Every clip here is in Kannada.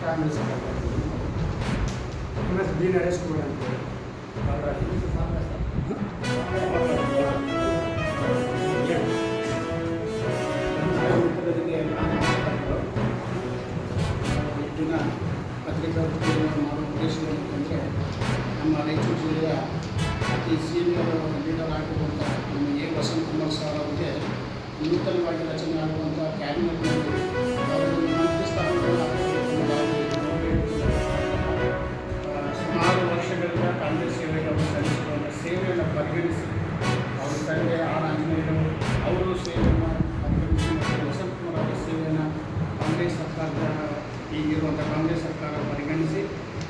ಕಾಂಗ್ರೆಸ್ ಬಿ ನರೇಶ್ ಕುಮಾರ್ ಅಂತೇಳಿ ದಿನ ಪತ್ರಿಕಾ ಮಾಡುವ ಉದ್ದೇಶಗಳು ಅಂತಂದರೆ ನಮ್ಮ ರಾಯಚೂರು ಜಿಲ್ಲೆಯ ಅತಿ ಸೀನಿಯರ್ ಲೀಡರ್ ಆಗಿರುವಂಥ ನಮ್ಮ ವಸಂತ್ ಕುಮಾರ್ ಸರ್ ಅವರಿಗೆ ನೂತನವಾಗಿ ರಚನೆ ಆಗುವಂಥ ಕ್ಯಾಬಿನೆಟ್ನಲ್ಲಿ ಅವರನ್ನು ಮಂತ್ರಿ ಸ್ಥಾನಗಳನ್ನು ಸುಮಾರು ವರ್ಷಗಳಿಂದ ಕಾಂಗ್ರೆಸ್ ಸೇವೆಗೆ ಅವರು ಸಲ್ಲಿಸಿರುವಂಥ ಸೇವೆಯನ್ನು ಪರಿಗಣಿಸಿ ಅವರ ತಂದೆ ಆರ್ ಆಂಜನೇಯರು ಅವರು ಸೇವೆಯನ್ನು ಪರಿಗಣಿಸಿ ಮತ್ತು ವಸಂತ್ ಕುಮಾರ್ ಅವರ ಸೇವೆಯನ್ನು ಕಾಂಗ್ರೆಸ್ ಸರ್ಕಾರದ ಈಗಿರುವಂಥ ಕಾಂಗ್ರೆಸ್ ಸರ್ಕಾರ ಪರಿಗಣಿಸಿ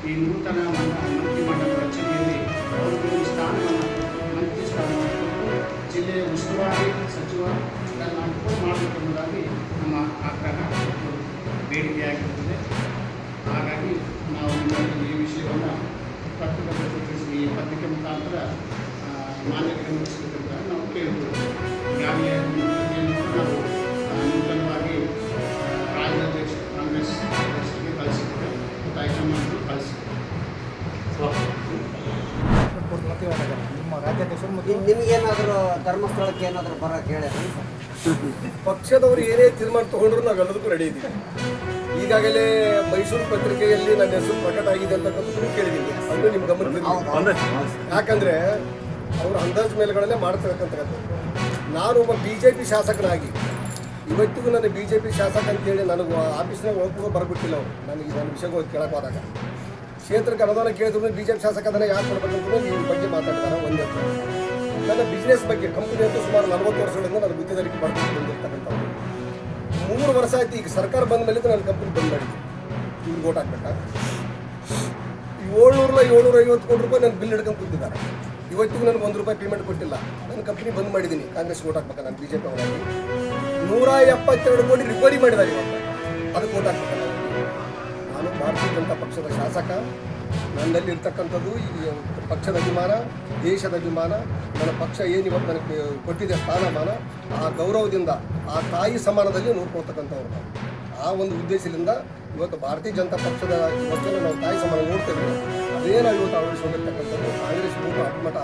ಈ ನೂತನ ಮಂತ್ರಿಮಂಡಲ ರಚನೆಯಲ್ಲಿ ಅವರಿಗೆ ಸ್ಥಾನವನ್ನು ಮಂತ್ರಿ ಸ್ಥಾನವನ್ನು ಜಿಲ್ಲೆಯ ಉಸ್ತುವಾರಿ ಸಚಿವರನ್ನಾಗಿ ಮಾಡಬೇಕೆಂಬುದಾಗಿ ನಮ್ಮ ಆಗ್ರಹ ಮತ್ತು ಬೇಡಿಕೆಯಾಗಿರುತ್ತದೆ. ಹಾಗಾಗಿ ನಾವು ನಿಮಗೆ ಈ ವಿಷಯವನ್ನು ಈ ಪತ್ರಿಕೆ ಮುಖಾಂತರ ಮಾನ್ಯತೆ ಮುಗಿಸಬೇಕಂತ ನಾವು ಕೇಳ್ಬೋದು. ಈಗಾಗಲೇ ನಾವು ನೂತನವಾಗಿ ರಾಜ್ಯಾಧ್ಯಕ್ಷ ಕಾಂಗ್ರೆಸ್ ಅಧ್ಯಕ್ಷರಿಗೆ ಕಳಿಸಿದ್ದೇವೆ ಮತ್ತು ಹೈಕಮಾಂಡ್ಗೂ ಕಳಿಸಿದ್ದೇವೆ. ನಿಮ್ಮ ರಾಜ್ಯಾಧ್ಯಕ್ಷರು ಮತ್ತು ನಿಮಗೇನಾದರೂ ಧರ್ಮಸ್ಥಳಕ್ಕೆ ಏನಾದರೂ ಬರೋಕ್ಕೆ ಹೇಳಿ ಪಕ್ಷದವರು ಏನೇ ತೀರ್ಮಾನ ತೊಗೊಂಡ್ರು ನಾವು ಎಲ್ಲದಕ್ಕೂ ರೆಡಿ ಇದ್ದೀವಿ. ಈಗಾಗಲೇ ಮೈಸೂರು ಪತ್ರಿಕೆಯಲ್ಲಿ ನನ್ನ ಹೆಸರು ಪ್ರಕಟ ಆಗಿದೆ ಅಂತಕ್ಕಂಥದ್ದು ಕೇಳಿದ್ದೀನಿ. ಅದು ನಿಮ್ಮ ಗಮನದಲ್ಲಿ, ಯಾಕಂದರೆ ಅವರು ಅಂದಾಜು ಮೇಲೆಗಳಲ್ಲೇ ಮಾಡ್ತಿರ್ತಕ್ಕಂಥದ್ದು. ನಾನು ಒಬ್ಬ BJP ಶಾಸಕನಾಗಿ ಇವತ್ತಿಗೂ ನನ್ನ BJP ಶಾಸಕ ಅಂತೇಳಿ ನನಗೆ ಆಫೀಸ್ನಾಗ ಒಳಗೂ ಬರಬಿಟ್ಟಿಲ್ಲ. ಅವರು ನನಗೆ ನನ್ನ ವಿಷಯಗಳು ಕೇಳಕ್ಕೆ ಹೋದಾಗ ಕ್ಷೇತ್ರಕ್ಕೆ ಅನುದಾನ ಕೇಳಿದ್ರು BJP ಶಾಸಕ ಅದನ್ನು ಯಾಕೆ ಕೊಡಬೇಕಂತ ಈ ಬಗ್ಗೆ ಮಾತಾಡ್ತಾರೆ. ಒಂದೇ ನನ್ನ ಬಿಸ್ನೆಸ್ ಬಗ್ಗೆ ಕಂಪ್ನಿ ಅಂತೂ ಸುಮಾರು 40 ವರ್ಷಗಳಿಂದ ನಾನು ಗುತ್ತಿದಾರಿಕೆ ಮಾಡ್ಕೊಂಡು ಬಂದಿರ್ತಕ್ಕಂಥವ್ರು. 3 ವರ್ಷ ಆಯ್ತು ಈಗ ಸರ್ಕಾರ ಬಂದ ಮೇಲೆ ನನ್ನ ಕಂಪ್ನಿ ಬಂದ್ ಮಾಡಿದ್ದೆ. ಇವ್ರಿಗೆ ಓಟ್ ಹಾಕ್ಬೇಕಾ 750 ಕೋಟಿ ರೂಪಾಯಿ ನನ್ನ ಬಿಲ್ ಹಿಡ್ಕೊಂಡು ಕೂತಿದ್ದಾರೆ. ಇವತ್ತಿಗೂ ನನಗೆ ₹1 ಪೇಮೆಂಟ್ ಕೊಟ್ಟಿಲ್ಲ. ನನ್ನ ಕಂಪ್ನಿ ಬಂದ್ ಮಾಡಿದ್ದೀನಿ. ಕಾಂಗ್ರೆಸ್ ಓಟ್ ಹಾಕ್ಬೇಕಾ ನಾನು BJP ಅವರಾಗಿ 172 ಕೋಟಿ ರಿಕವರಿ ಮಾಡಿದ್ದಾರೆ. ಇವತ್ತು ಅದಕ್ಕೆ ಓಟ್ ಹಾಕ್ಬೇಕಲ್ಲ. ನಾನು ಭಾರತೀಯ ಜನತಾ ಪಕ್ಷದ ಶಾಸಕ. ನನ್ನಲ್ಲಿ ಇರ್ತಕ್ಕಂಥದ್ದು ಈ ಪಕ್ಷದ ಅಭಿಮಾನ, ದೇಶದ ಅಭಿಮಾನ, ನನ್ನ ಪಕ್ಷ ಏನು ಇವತ್ತು ನನಗೆ ಕೊಟ್ಟಿದೆ ಸ್ಥಾನಮಾನ, ಆ ಗೌರವದಿಂದ ಆ ತಾಯಿ ಸಮಾನದಲ್ಲಿ ನೋಡ್ಕೊಳ್ತಕ್ಕಂಥವ್ರು ನಾವು. ಆ ಒಂದು ಉದ್ದೇಶದಿಂದ ಇವತ್ತು ಭಾರತೀಯ ಜನತಾ ಪಕ್ಷದ ಇವತ್ತನ್ನು ನಾವು ತಾಯಿ ಸಮಾನ ನೋಡ್ತೇವೆ. ಅದೇ ನಾವು ಇವತ್ತು ಅಳವಡಿಸಿಕೊಂಡಿರ್ತಕ್ಕಂಥದ್ದು ಕಾಂಗ್ರೆಸ್ ಅಭಿಮತ